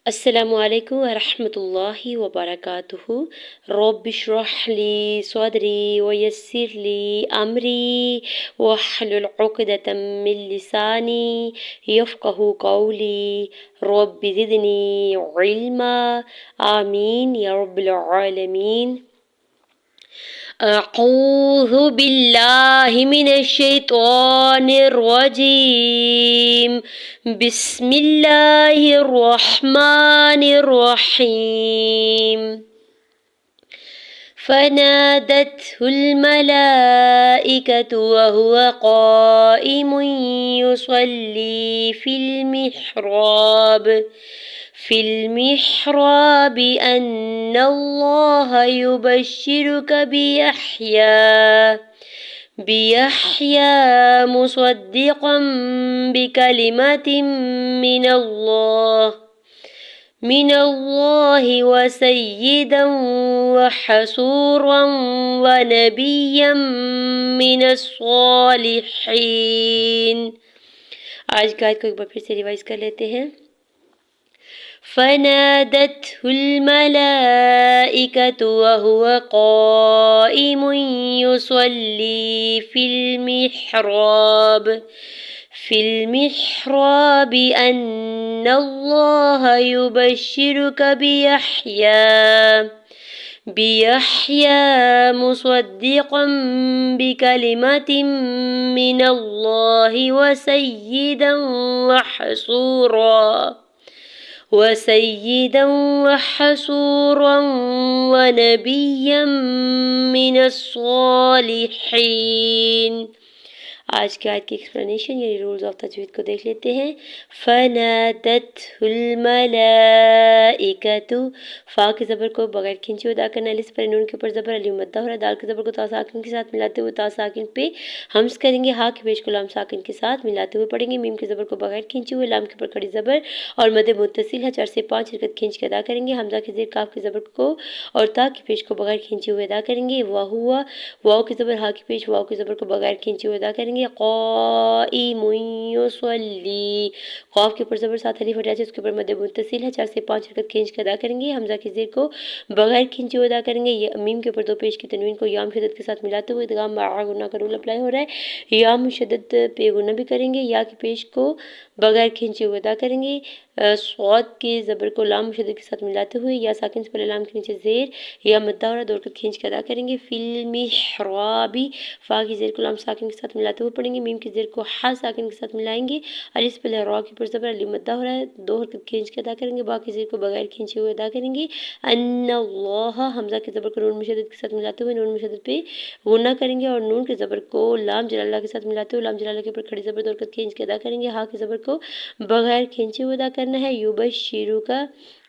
السلام علیکم ورحمۃ اللہ وبرکاتہ۔ رب اشرح لی صدری ویسر لی امری واحلل عقدۃ من لسانی یفقہوا قولی رب زدنی علما آمین یا رب العالمین۔ اعوذ باللہ من الشیطان الرجیم، بسم اللہ الرحمن الرحیم۔ فنادته الملائكة وهو قائم يصلي في المحراب أن الله يبشرك بيحيى مصدقا بكلمة من الله وسيدا وحسورا ونبيا من الصالحين۔ آج کا آیت کو ایک بار پھر سے ریوائز کر لیتے ہیں۔ فنادته الملائكة وهو قائم يصلي في المحراب أن الله يبشرك بيحيى مصدقا بكلمة من الله وسيدا وحسورا ونبيا من الصالحين۔ آج کی آیت کی ایکسپلینیشن یعنی رولز آف تجوید کو دیکھ لیتے ہیں۔ فنادته الملائکۃ، فا کے زبر کو بغیر کھینچے ادا کرنا، الف پر نون کے اوپر زبر، علی مدہ ہو رہا ہے، دال کے زبر کو تا ساکن کے ساتھ ملاتے ہوئے تا ساکن پہ ہمز کریں گے، ہا کے پیش کو لام ساکن کے ساتھ ملاتے ہوئے پڑھیں گے، میم کے زبر کو بغیر کھینچے ہوئے، لام کے اوپر کھڑی زبر اور مد متصل ہے 4 سے 5 حرکت کھینچ کے ادا کریں گے، حمزہ کے زیر کاف کے زبر کو اور تا کے پیش کو بغیر کھینچے ہوئے ادا کریں گے، واو کے زبر ہا کے پیش واو کے زبر کو بغیر کھینچے ہوئے ادا کریں گے، قائم یصلی، قاف کے اوپر زبر ساتھ الف ہٹا ہے اس کے اوپر مد متصل ہے 4 سے 5 حرکت کھینچ کے ادا کریں گے، حمزہ کی زیر کو بغیر کھینچے ہوئے ادا کریں گے، میم کے اوپر دو پیش کی تنوین کو یا مشدد کے ساتھ ملاتے ہوئے ادغام مع غنہ کا رول اپلائی ہو رہا ہے، یا مشدد پہ غنہ بھی کریں گے، یا کی پیش کو بغیر کھینچے ہوئے ادا کریں گے، صاد کے زبر کو لام مشدد کے ساتھ ملاتے ہوئے یا ساکن سے پہلے لام کے نیچے زیر یا مدہ اور دوڑ کر کھینچ کے ادا کریں گے، فی المحراب، فا کی زیر کو لام ساکن کے ساتھ ملاتے ہوئے پڑھیں گے، میم کی زیر کو ہا ساکن کے ساتھ ملائیں گے، الف سے پہلے را کی پر زبر علی مدہ ہو رہا ہے، دو حرکت کھینچ کے ادا کریں گے، با کی زیر کو بغیر کھینچے ہوئے ادا کریں گے، ان اللہ، حمزہ کے زبر کو نون مشدد کے ساتھ ملاتے ہوئے نون مشدد پہ غنہ کریں گے اور نون کے زبر کو لام جلالہ کے ساتھ ملاتے ہوئے لام جلالہ کے اوپر کھڑی زبر دو حرکت کھینچ کے ادا کریں گے، ہا کے زبر کو بغیر کھینچے ہوئے ادا کرنا ہے، یبشرک،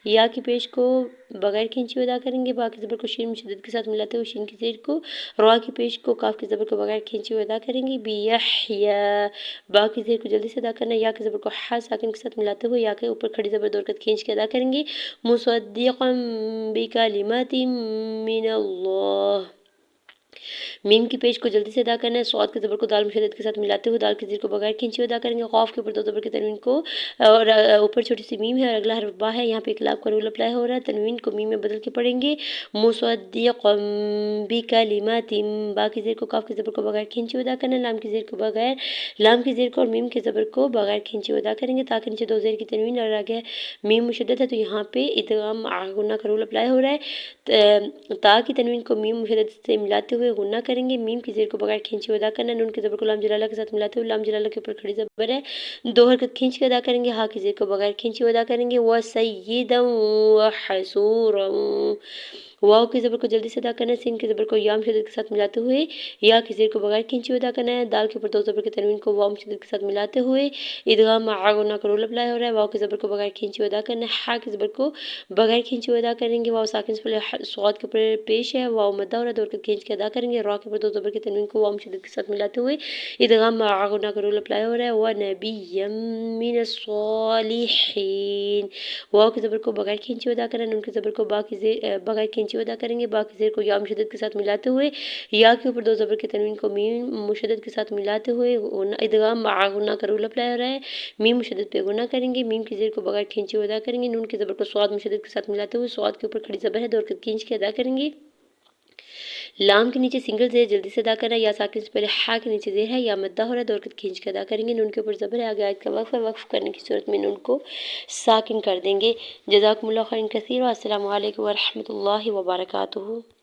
یا کی پیش کو بغیر کھینچے ہوئے ادا کریں گے، با کی زبر کو شین مشدد کے ساتھ ملاتے ہوئے شین کی زیر کو، را کی پیش کو کاف کی زبر کو بغیر کھینچے ہوئے ادا کریں گے، بیحیی، با کی زیر کو جلدی سے ادا کرنا ہے، یا کی زبر کو ہا ساکن کے ساتھ ملاتے ہوئے یا کے اوپر کھڑی زبر دو حرکت کھینچ کے ادا کریں گے، مصدقا بکلمات من اللہ، میم کی پیش کو جلدی سے ادا کرنا ہے، صاد کے زبر کو دال مشدد کے ساتھ ملاتے ہوئے دال کی زیر کو بغیر کھینچے ہوئے ادا کریں گے، قاف کے اوپر دو زبر کے تنوین کو اور اوپر چھوٹی سی میم ہے اور اگلا حرف با ہے، یہاں پہ اقلاب کا رول اپلائی ہو رہا ہے، تنوین کو میم میں بدل کے پڑھیں گے، مصدقا بکلمات، با کی زیر کو کاف کے زبر کو بغیر کھینچے ہوئے ادا کرنا ہے، لام کی زیر کو اور میم کے زبر کو بغیر کھینچے ہوئے ادا کریں گے، تاکہ نیچے دو زیر کی تنوین اور آگے میم مشدد ہے تو یہاں پہ ادغام مع غنہ کا رول اپلائی ہو رہا ہے، تا کی تنوین کو میم مشدد سے ملاتے ہوئے غنہ کریں گے، میم کی زیر کو بغیر کھینچے ہوئے ادا کرنا ہے، نون کے زبر کو لام جلالہ کے ساتھ ملاتے ہوئے لام جلالہ کے اوپر کھڑی زبر ہے دو حرکت کھینچ کے ادا کریں گے، ہا کی زیر کو بغیر کھینچے ہوئے ادا کریں گے، وسیدا وحسورا، واو کی زبر کو جلدی سے ادا کرنا ہے، سین کی زبر کو یا مشدد کے ساتھ ملاتے ہوئے یا کی زیر کو بغیر کھینچے ہوئے ادا کرنا ہے، دال کے اوپر دو زبر کے تنوین کو واو مشدد کے ساتھ ملاتے ہوئے ادغام مع غنہ کا رول اپلائی ہو رہا ہے، واو کی زبر کو بغیر کھینچے ہوئے ادا کرنا ہے، ہا کی زبر کو بغیر کھینچے ہوئے ادا کریں گے، واو ساکن سے پہلے صاد کے اوپر پیش ہے، واو مدہ اور دو حرکت کھینچ کے ادا کریں گے، را کے اوپر دو زبر کے تنوین کو واو مشدد کے ساتھ ملاتے ہوئے ادغام مع غنہ کا رول اپلائی ہو رہا ہے، وَنَبِيًّا مِّنَ الصَّالِحِينَ، واو کی زبر کو بغیر کھینچے ہوئے ادا کرنا ہے، نون کی زبر کو بغیر کھینچے کھینچی ادا کریں گے، باقی زیر کو یا مشدد کے ساتھ ملاتے ہوئے یا کے اوپر 2 زبر کے تنوین کو میم مشدد کے ساتھ ملاتے ہوئے ادغام مع غنہ کا رول اپلائی ہو رہا ہے، میم مشدد پہ غنہ کریں گے، میم کی زیر کو بغیر کھینچی ادا کریں گے، نون کے زبر کو صاد مشدد کے ساتھ ملاتے ہوئے صاد کے اوپر کھڑی زبر ہے 2 حرکت کھینچ کے ادا کریں گے۔ لام کے نیچے سنگل زیر جلدی سے ادا کرنا ہے، یا ساکن سے پہلے ہا کے نیچے زیر ہے یا مدہ ہو رہا ہے 2 حرکت کھینچ کے ادا کریں گے، نون کے اوپر زبر ہے، آگے آیت کا وقف ہے، وقف کرنے کی صورت میں نون کو ساکن کر دیں گے۔ جزاکم اللہ خیر کثیر، السلام علیکم ورحمۃ اللہ وبرکاتہ۔